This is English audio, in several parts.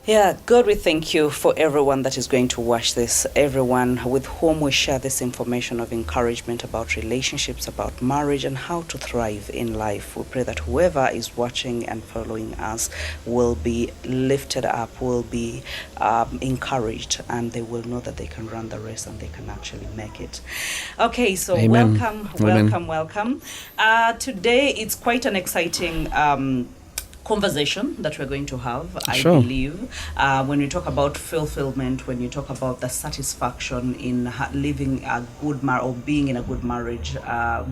Yeah, God, we thank you for everyone that is going to watch this, everyone with whom we share this information of encouragement about relationships, about marriage, and how to thrive in life. We pray that whoever is watching and following us will be lifted up, will be encouraged, and they will know that they can run the race and they can actually make it. Okay, so Amen. welcome, Amen. welcome, welcome. Today, it's quite an exciting conversation that we're going to have. Sure. I believe when we talk about fulfillment, when you talk about the satisfaction in living a good or being in a good marriage,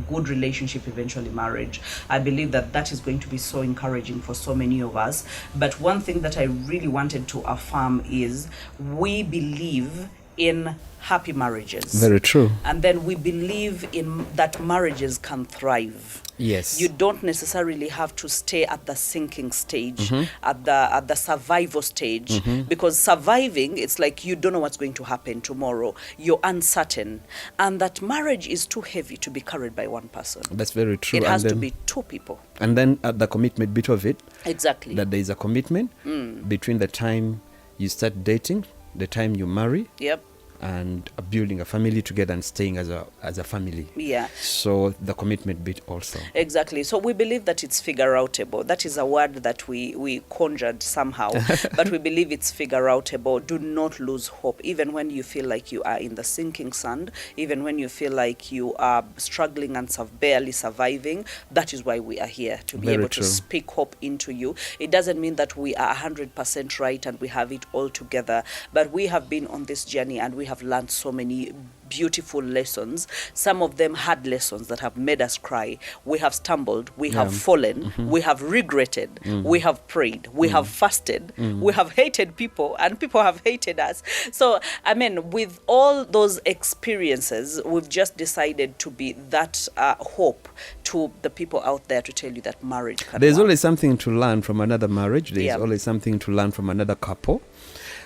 good relationship, eventually marriage, I believe that that is going to be so encouraging for so many of us. But one thing that I really wanted to affirm is we believe in happy marriages. Very true. And then we believe in that marriages can thrive. Yes. You don't necessarily have to stay at the sinking stage, Mm-hmm. at the survival stage, Mm-hmm. because surviving, it's like you don't know what's going to happen tomorrow. You're uncertain, and that marriage is too heavy to be carried by one person. That's very true. It has to be two people. And then at the commitment bit of it, Exactly. that there is a commitment between the time you start dating, the time you marry, Yep. and building a family together and staying as a family. Yeah. So the commitment bit also. Exactly. So we believe that it's figure-outable. That is a word that we conjured somehow, but we believe it's figure-outable. Do not lose hope, even when you feel like you are in the sinking sand, even when you feel like you are struggling and barely surviving. That is why we are here, to be Very able true. to speak hope into you. It doesn't mean that we are 100% right and we have it all together, but we have been on this journey and we have learned so many beautiful lessons. Some of them hard lessons that have made us cry. We have stumbled, we have fallen, we have regretted, we have prayed, we have fasted, we have hated people, and people have hated us. So, I mean, with all those experiences, we've just decided to be that hope to the people out there, to tell you that marriage can There's work. always something to learn from another marriage. There's Yeah. always something to learn from another couple.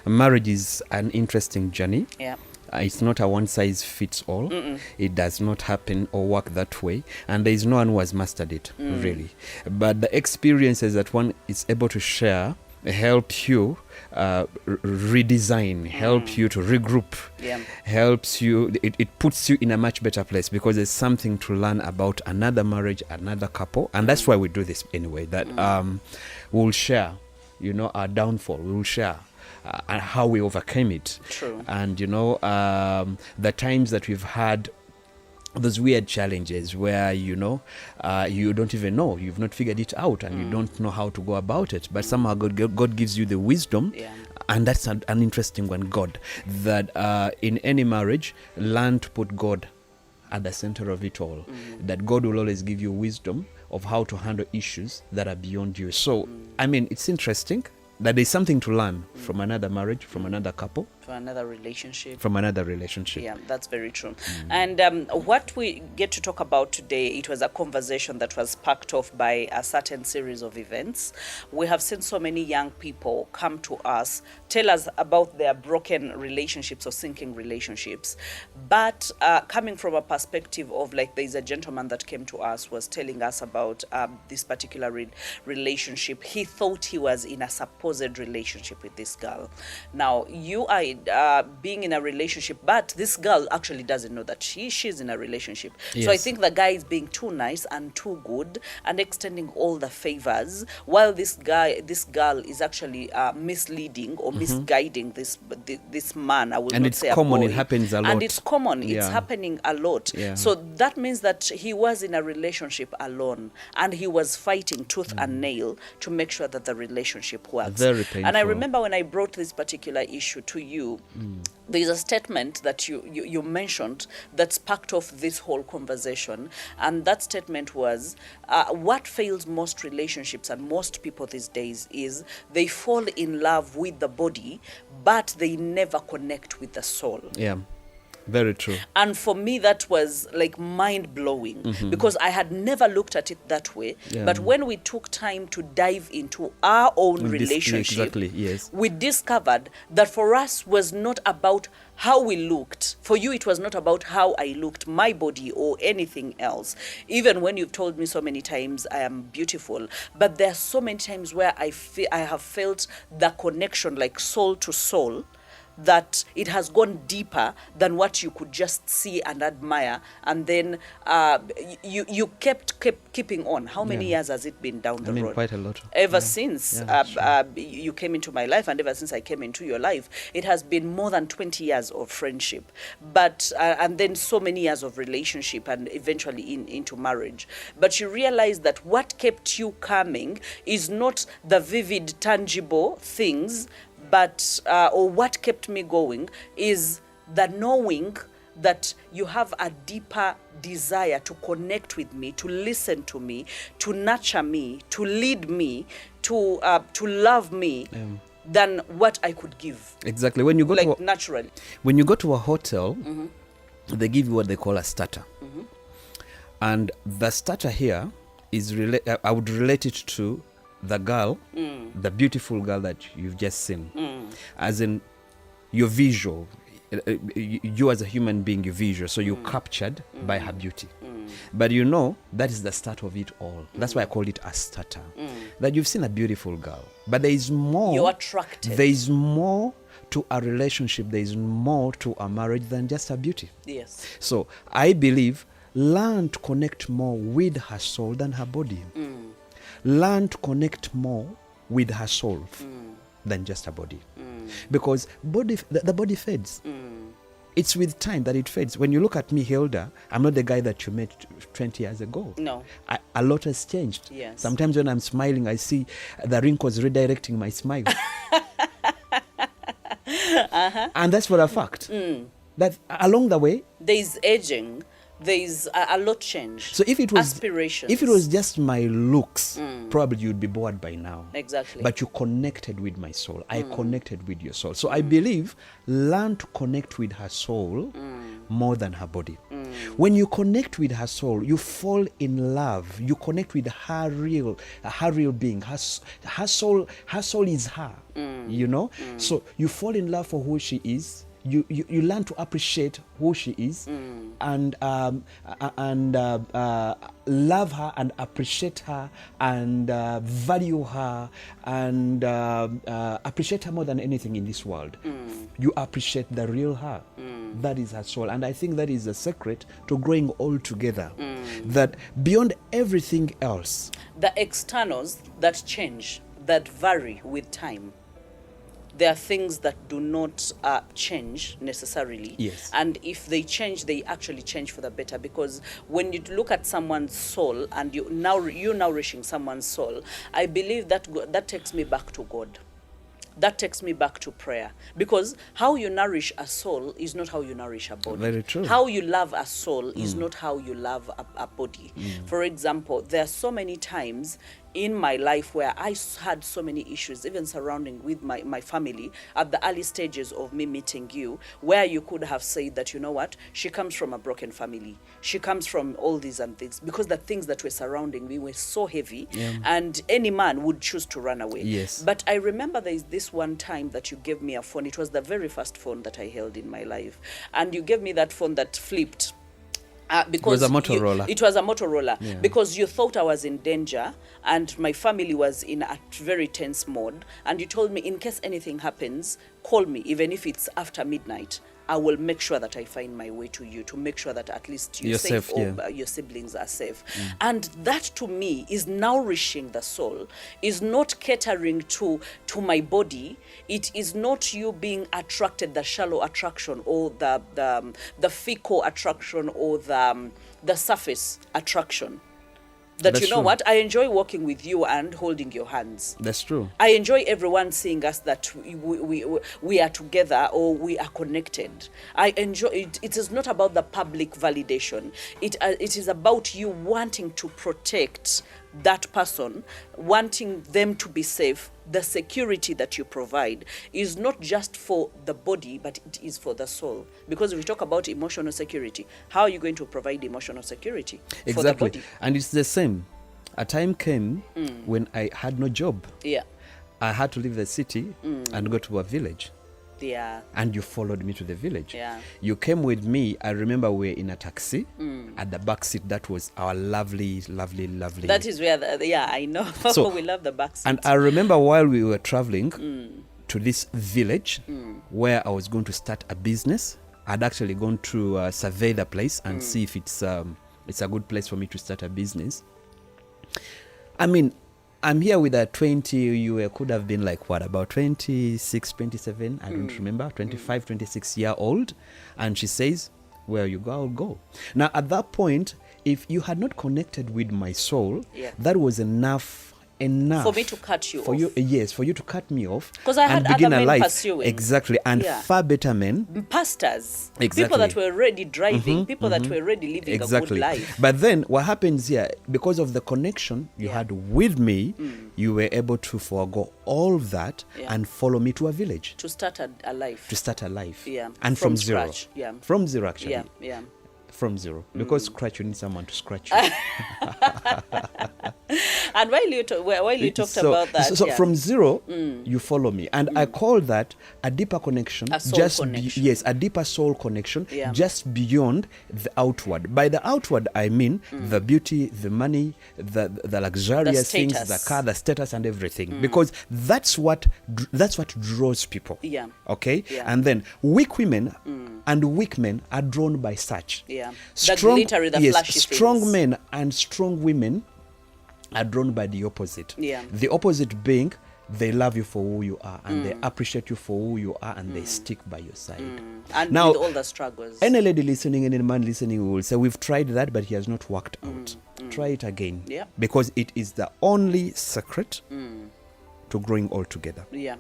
Marriage is an interesting journey. Yeah. It's not a one size fits all. It does not happen or work that way, and there is no one who has mastered it really. But the experiences that one is able to share help you redesign, help you to regroup, Yeah. helps you, it puts you in a much better place, because there's something to learn about another marriage, another couple. And that's why we do this anyway, that we'll share, our downfall. We'll share and how we overcame it. True. And the times that we've had those weird challenges where you don't even know, you've not figured it out, and you don't know how to go about it, but somehow God gives you the wisdom. Yeah. And that's an interesting one. God, that in any marriage, learn to put God at the center of it all. That God will always give you wisdom of how to handle issues that are beyond you. So I mean, it's interesting that there's something to learn from another marriage, from another couple, For another relationship. from another relationship. Yeah, that's very true. And what we get to talk about today, it was a conversation that was sparked off by a certain series of events. We have seen so many young people come to us, tell us about their broken relationships or sinking relationships. But coming from a perspective of, like, there's a gentleman that came to us, was telling us about this particular relationship. He thought he was in a supposed relationship with this girl. Now, you are being in a relationship, but this girl actually doesn't know that she's in a relationship. So I Yes. think the guy is being too nice and too good and extending all the favors, while this girl is actually misleading or misguiding this man. I will And not it's say a common, boy. it happens a lot. And it's common. It's Yeah. happening a lot. Yeah. So that means that he was in a relationship alone, and he was fighting tooth and nail to make sure that the relationship works. Very And I painful. remember when I brought this particular issue to you, there's a statement that you mentioned that sparked off this whole conversation. And that statement was, what fails most relationships and most people these days is they fall in love with the body, but they never connect with the soul. Yeah. Very true. And for me, that was like mind-blowing because I had never looked at it that way. Yeah. But when we took time to dive into our own relationship, exactly, yes. we discovered that for us was not about how we looked. For you, it was not about how I looked, my body or anything else. Even when you've told me so many times I am beautiful, but there are so many times where I have felt the connection like soul to soul, that it has gone deeper than what you could just see and admire, and then you kept keeping on. How many years has it been down the road? Quite a lot. Ever since you came into my life, and ever since I came into your life, it has been more than 20 years of friendship, but and then so many years of relationship, and eventually into marriage. But you realize that what kept you coming is not the vivid, tangible things, but or what kept me going is the knowing that you have a deeper desire to connect with me, to listen to me, to nurture me, to lead me, to love me, than what I could give. Exactly. When you go like naturally. When you go to a hotel, they give you what they call a starter, and the starter here is I would relate it to the girl, the beautiful girl that you've just seen, as in your visual. You as a human being, you're visual, so you're captured by her beauty. But you know, that is the start of it all. That's why I call it a starter. That you've seen a beautiful girl, but there is more. You're attracted. There is more to a relationship, there is more to a marriage than just her beauty. Yes. So I believe, learn to connect more with her soul than her body. Learn to connect more with her soul than just her body. Because the body fades. It's with time that it fades. When you look at me, Hilda, I'm not the guy that you met 20 years ago. No. A lot has changed. Yes. Sometimes when I'm smiling, I see the wrinkles redirecting my smile. And that's for a fact. That along the way, there's aging. There's a lot change. So if it was aspirations, if it was just my looks, probably you'd be bored by now. Exactly. But you connected with my soul. I connected with your soul. So I believe, learn to connect with her soul more than her body. When you connect with her soul, you fall in love. You connect with her real being. Her soul is her. You know. So you fall in love for who she is. You learn to appreciate who she is, and love her and appreciate her and value her and appreciate her more than anything in this world. You appreciate the real her. That is her soul, and I think that is the secret to growing all together. That beyond everything else, the externals that change, that vary with time. There are things that do not change necessarily. Yes. And if they change, they actually change for the better. Because when you look at someone's soul and you're nourishing someone's soul, I believe that takes me back to God. That takes me back to prayer. Because how you nourish a soul is not how you nourish a body. Very true. How you love a soul is not how you love a body. For example, there are so many times in my life where I had so many issues, even surrounding with my family, at the early stages of me meeting you, where you could have said that, you know what, she comes from a broken family. She comes from all these and things, because the things that were surrounding me were so heavy, and any man would choose to run away. Yes. But I remember there is this one time that you gave me a phone. It was the very first phone that I held in my life. And you gave me that phone that flipped. Because it was a Motorola. It was a Motorola, because you thought I was in danger and my family was in a very tense mode, and you told me, in case anything happens, call me, even if it's after midnight. I will make sure that I find my way to you, to make sure that at least you're safe, or your siblings are safe. And that to me is nourishing the soul, is not catering to my body. It is not you being attracted, the shallow attraction or the fecal attraction or the surface attraction. That, you know what, I enjoy walking with you and holding your hands. That's true. I enjoy everyone seeing us that we are together or we are connected. I enjoy it. It is not about the public validation. It is about you wanting to protect that person, wanting them to be safe, the security that you provide is not just for the body, but it is for the soul. Because if we talk about emotional security, how are you going to provide emotional security for the body? And it's the same. A time came when I had no job. Yeah. I had to leave the city and go to a village. Yeah. And you followed me to the village. Yeah. You came with me. I remember we were in a taxi at the back seat. That was our lovely. That is where, I know. So, we love the back seat. And I remember while we were traveling to this village where I was going to start a business, I'd actually gone to survey the place and see if it's a good place for me to start a business. I mean, I'm here with a 20, you could have been like, what, about 26, 27, I don't remember, 25, 26-year-old. And she says, where you go, I'll go. Now, at that point, if you had not connected with my soul, that was enough for me to cut you off. Yes, for you to cut me off. Because I had other men pursuing. Exactly, and far better men. Pastors. Exactly. People that were already driving, people that were already living a good life. But then what happens here, because of the connection you had with me, you were able to forego all that and follow me to a village. To start a life. Yeah. And from zero. Scratch. Yeah. From zero, actually. Yeah. From zero. Because scratch, you need someone to scratch you. And while you talked about that, so from zero, you follow me, and I call that a deeper connection, a soul connection. A deeper soul connection, just beyond the outward. By the outward, I mean the beauty, the money, the luxurious things, the car, the status, and everything, because that's what draws people. Yeah. Okay. Yeah. And then weak women and weak men are drawn by such. Yeah. Strong, the flashy strong things. men and strong women are drawn by the opposite. Yeah. The opposite being, they love you for who you are, and they appreciate you for who you are, and they stick by your side. And now, with all the struggles. Any lady listening, any man listening will say, we've tried that, but he has not worked out. Try it again. Yeah. Because it is the only secret to growing all together. Yeah.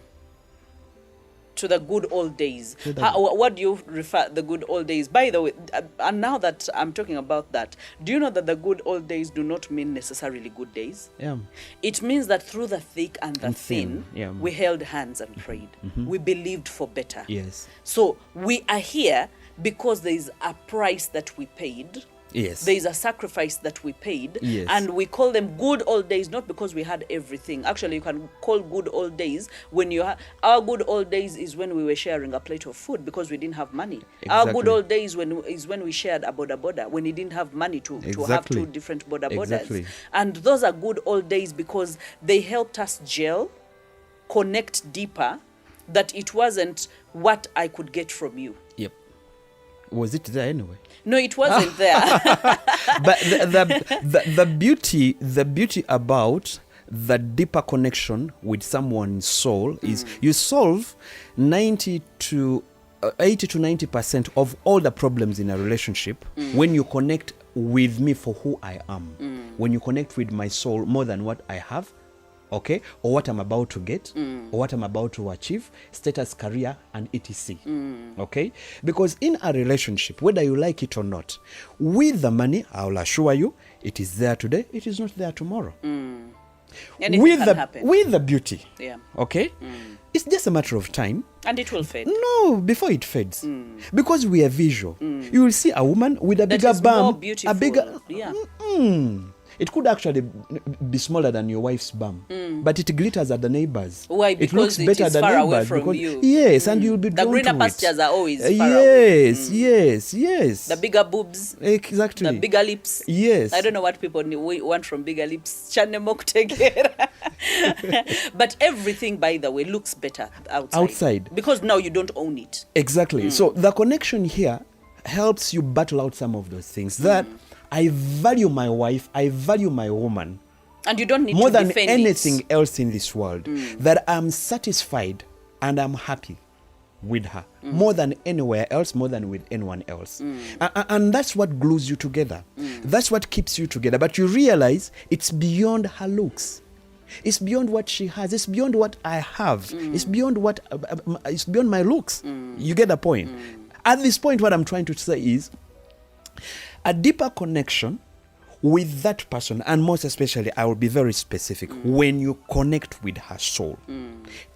To the good old days. What do you refer the good old days? By the way, and now that I'm talking about that, do you know that the good old days do not mean necessarily good days? Yeah. It means that through the thick and the thin, we held hands and prayed. We believed for better. Yes. So we are here because there is a price that we paid. Yes. There is a sacrifice that we paid. Yes. And we call them good old days, not because we had everything. Actually, you can call good old days when you our good old days is when we were sharing a plate of food because we didn't have money. Exactly. Our good old days is when we shared a boda when we didn't have money to have two different bodas. Exactly. And those are good old days because they helped us gel, connect deeper, that it wasn't what I could get from you. Yep. Was it there anyway? No, it wasn't there. But the beauty about the deeper connection with someone's soul is you solve 80 to 90% of all the problems in a relationship when you connect with me for who I am. When you connect with my soul more than what I have, okay, or what I'm about to get, or what I'm about to achieve, status, career, and etc. Okay? Because in a relationship, whether you like it or not, with the money, I'll assure you, it is there today, it is not there tomorrow. Anything can happen. With the beauty, okay? It's just a matter of time. And it will fade. No, before it fades. Because we are visual. You will see a woman with a bigger bum. More beautiful. A bigger... Yeah. It could actually be smaller than your wife's bum, but it glitters at the neighbors. Why? Because it looks better is than far neighbors. away from because, you. Yes, and you'll be the drawn greener to pastures it. are always far away. Yes. The bigger boobs. Exactly. The bigger lips. Yes. I don't know what people want from bigger lips. But everything, by the way, looks better outside. Because now you don't own it. Exactly. So the connection here helps you battle out some of those things that I value my wife, I value my woman. And you don't need more to than defend anything else in this world. That I'm satisfied and I'm happy with her. More than anywhere else, more than with anyone else. And that's what glues you together. That's what keeps you together. But you realize it's beyond her looks. It's beyond what she has. It's beyond what I have. It's beyond it's beyond my looks. You get the point? At this point, what I'm trying to say is a deeper connection with that person, and most especially, I will be very specific, when you connect with her soul,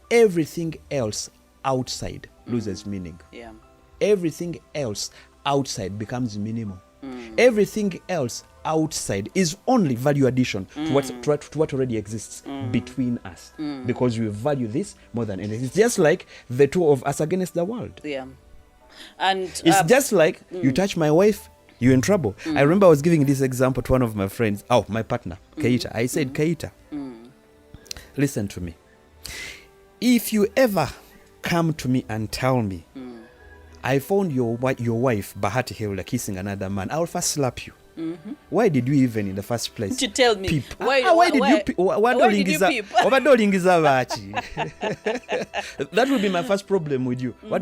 everything else outside loses meaning. Yeah. Everything else outside becomes minimal. Everything else outside is only value addition to what already exists between us, because we value this more than anything. It's just like the two of us against the world. Yeah. And it's just like you touch my wife, you're in trouble. I remember I was giving this example to one of my friends, my partner, Keita. I said, Keita, listen to me. If you ever come to me and tell me, I found your wife, Bahati Hilda, kissing another man, I'll first slap you. Why did you even in the first place to tell me peep? Why did you peep? That would be my first problem with you. You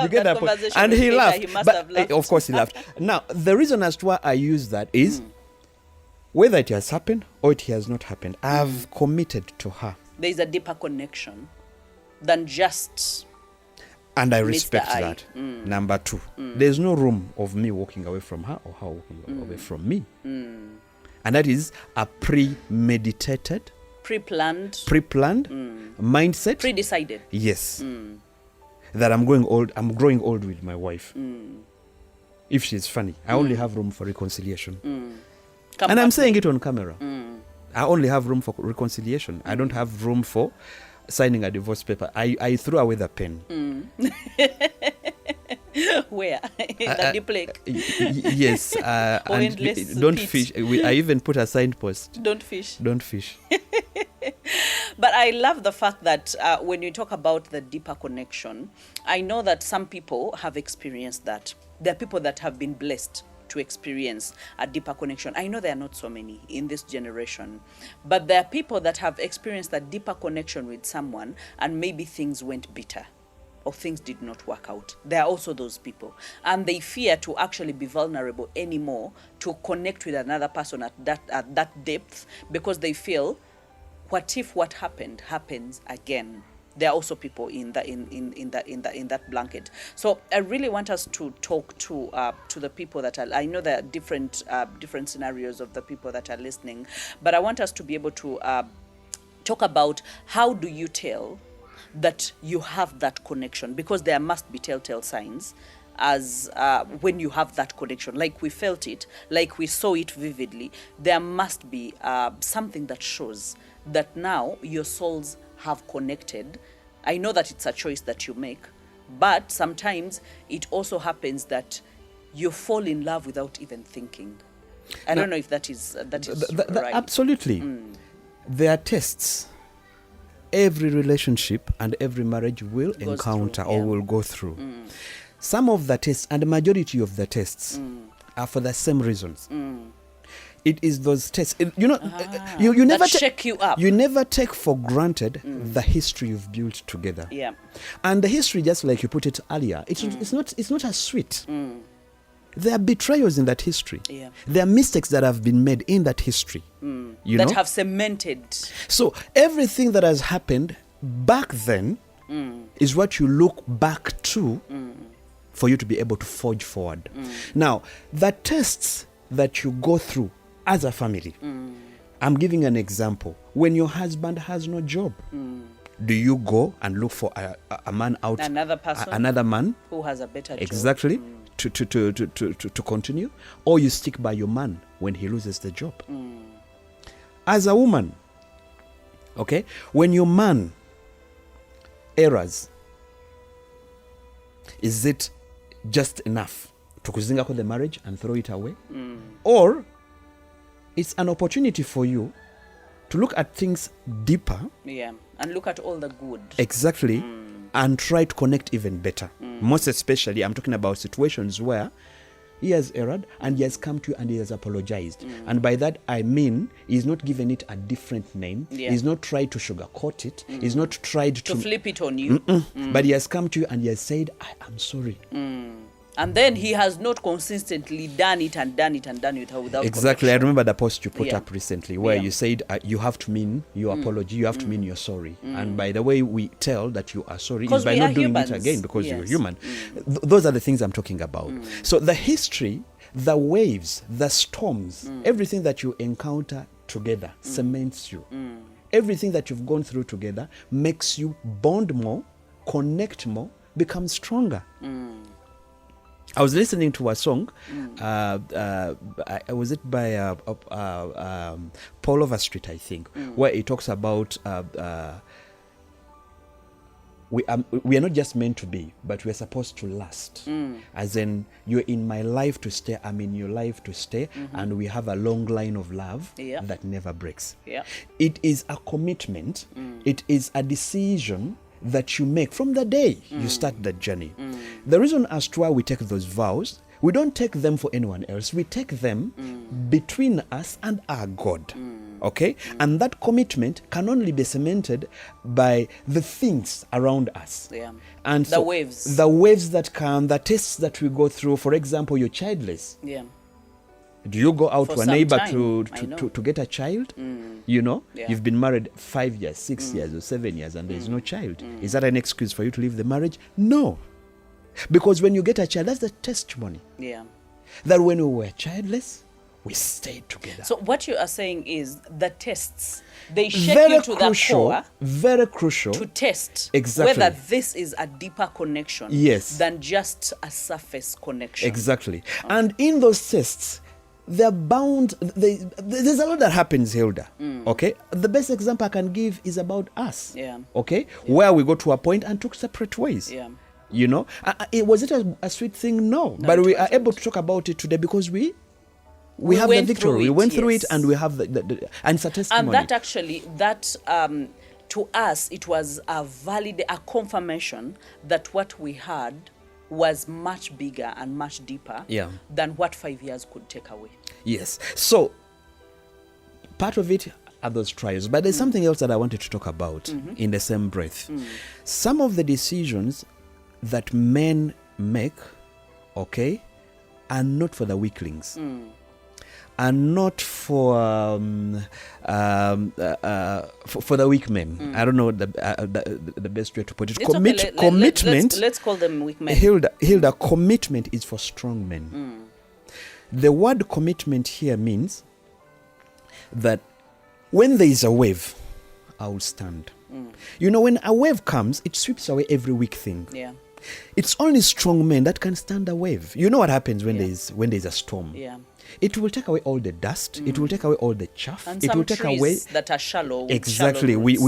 get that point? And he laughed. Laughed. Of course he laughed. Now, the reason as to why I use that is whether it has happened or it has not happened, I've committed to her. There is a deeper connection than just... And I respect that. Number two, there's no room of me walking away from her or her walking away from me. And that is a premeditated, pre-planned mindset. Pre-decided. Yes. That I'm growing old with my wife. If she's funny, I only have room for reconciliation. And I'm saying it on camera. I only have room for reconciliation. I don't have room for signing a divorce paper. I threw away the pen. Where? The deep lake. Yes. And don't fish. I even put a signpost. Don't fish. Don't fish. But I love the fact that when you talk about the deeper connection, I know that some people have experienced that. There are people that have been blessed to experience a deeper connection. I know there are not so many in this generation, but there are people that have experienced a deeper connection with someone and maybe things went bitter or things did not work out. There are also those people, and they fear to actually be vulnerable anymore, to connect with another person at that depth, because they feel, what if what happened happens again? There are also people in that blanket. So I really want us to talk to the people that are. I know there are different scenarios of the people that are listening, but I want us to be able to talk about how do you tell that you have that connection, because there must be telltale signs as when you have that connection, like we felt it, like we saw it vividly. There must be something that shows that now your souls have connected. I know that it's a choice that you make, but sometimes it also happens that you fall in love without even thinking. I don't know if that is right. Absolutely. There are tests. Every relationship and every marriage will encounter or will go through. Some of the tests, and the majority of the tests, are for the same reasons. It is those tests. You never shake you up. You never take for granted the history you've built together. Yeah. And the history, just like you put it earlier, it's not as sweet. There are betrayals in that history. Yeah. There are mistakes that have been made in that history. That have cemented. So everything that has happened back then is what you look back to for you to be able to forge forward. Now, the tests that you go through as a family, I'm giving an example. When your husband has no job, do you go and look for a man out, another man who has a better job? Exactly. To continue, or you stick by your man when he loses the job. As a woman, okay, when your man errors, is it just enough to kuzinga the marriage and throw it away, or it's an opportunity for you to look at things deeper, and look at all the good, exactly, and try to connect even better. Most especially, I'm talking about situations where he has erred and he has come to you and he has apologized. And by that, I mean, he's not given it a different name. He's not tried to sugarcoat it. He's not tried to flip it on you. But he has come to you and he has said, I am sorry. And then he has not consistently done it without exactly. I remember the post you put up recently where you said you have to mean your apology, you have to mean you're sorry. And by the way we tell that you are sorry is by not doing it again, because you're human. Those are the things I'm talking about. So the history the waves, the storms, everything that you encounter together cements you. Everything that you've gone through together makes you bond more, connect more, become stronger. I was listening to a song. Was it by Paul Overstreet, I think, where he talks about we are not just meant to be, but we are supposed to last. As in, you're in my life to stay, I'm in your life to stay, and we have a long line of love that never breaks. It is a commitment. It is a decision that you make from the day you start that journey. The reason as to why we take those vows, we don't take them for anyone else. We take them between us and our God. Okay? And that commitment can only be cemented by the things around us. And the waves. The waves that come, the tests that we go through. For example, you're childless. Do you go out to a neighbor to get a child? You know, you've been married 5 years, 6 years, or 7 years, and there's no child. Is that an excuse for you to leave the marriage? No. Because when you get a child, that's the testimony. That when we were childless, we stayed together. So what you are saying is the tests, they shake you to the core. Very crucial. To test exactly whether this is a deeper connection than just a surface connection. Exactly. And in those tests, they're bound. There's a lot that happens, Hilda. Okay, the best example I can give is about us. Okay, where we go to a point and took separate ways. You know, was it a sweet thing? No, but we are able to talk about it today because we have the victory. We went through it, and we have the and it's a testimony. And that actually, to us, it was a confirmation that what we had was much bigger and much deeper than what 5 years could take away. Yes. So part of it are those trials. But there's something else that I wanted to talk about in the same breath. Some of the decisions that men make, okay, are not for the weaklings. Are not for the weak men. I don't know the best way to put it. Commitment. Let's call them weak men. Hilda, commitment is for strong men. The word commitment here means that when there is a wave, I will stand. You know, when a wave comes, it sweeps away every weak thing. It's only strong men that can stand a wave. You know what happens when there's a storm? It will take away all the dust. It will take away all the chaff. And it some will take trees away that are shallow. Exactly. Shallow roots.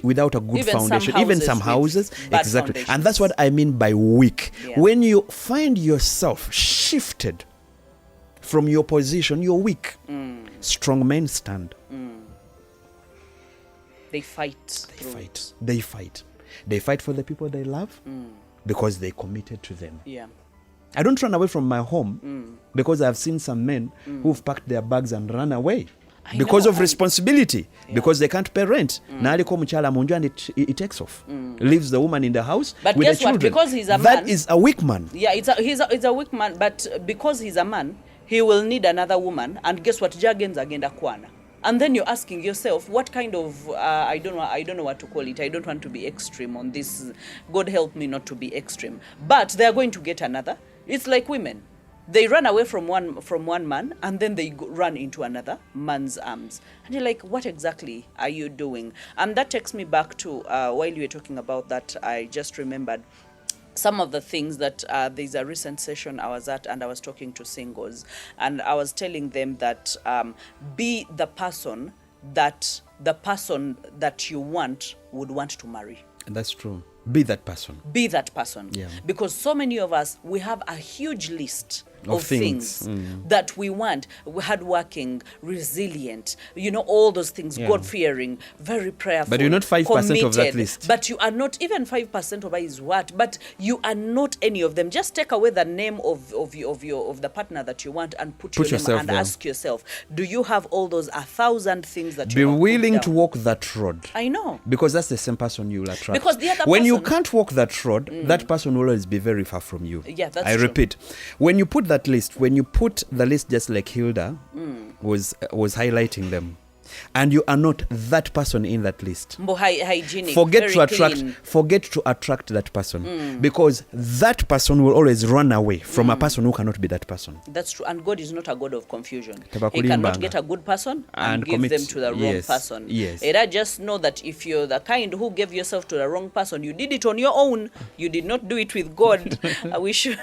Without a good Even foundation. some Even some houses. bad Exactly. foundations. And that's what I mean by weak. When you find yourself shifted from your position, you're weak. Strong men stand. They fight. They fight. They fight for the people they love because they committed to them. I don't run away from my home because I've seen some men who've packed their bags and run away because of responsibility, because they can't pay rent. And he takes off, leaves the woman in the house But with guess the children. what? Because he's a man, that is a weak man. He's a weak man, but because he's a man, he will need another woman. And guess what? Jagens agenda kwana. And then you're asking yourself, what kind of, I don't know what to call it. I don't want to be extreme on this. God help me not to be extreme. But they're going to get another. It's like women. They run away from one man, and then they run into another man's arms. And you're like, what exactly are you doing? And that takes me back to, while you were talking about that, I just remembered some of the things that there's a recent session I was at, and I was talking to singles, and I was telling them that be the person that you would want to marry. And that's true. Be that person. Be that person. Because so many of us, we have a huge list of things that we want. Hardworking, resilient, all those things, God-fearing, very prayerful. But you're not 5% of that list. But you are not, even 5% of it is what? But you are not any of them. Just take away the name of the partner that you want and put your name and down. ask yourself, do you have all those 1,000 things that you Be have willing put to down? walk that road. I know. Because that's the same person you will attract. Because the other when you person- can't walk that road, that person will always be very far from you. Yeah, that's I true. repeat, when you put the list just like Hilda was highlighting them, and you are not that person in that list, Mbo hygienic, forget very to attract clean. forget to attract that person, because that person will always run away from a person who cannot be that person. That's true. And God is not a God of confusion. He Tabakulimbanga. cannot get a good person and give commit- them to the wrong yes, person. yes. And I just know that if you're the kind who gave yourself to the wrong person, you did it on your own. You did not do it with God. We should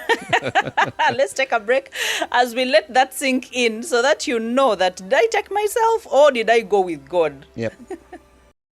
let's take a break as we let that sink in, so that you know that, did I take myself or did I go with God? Yep.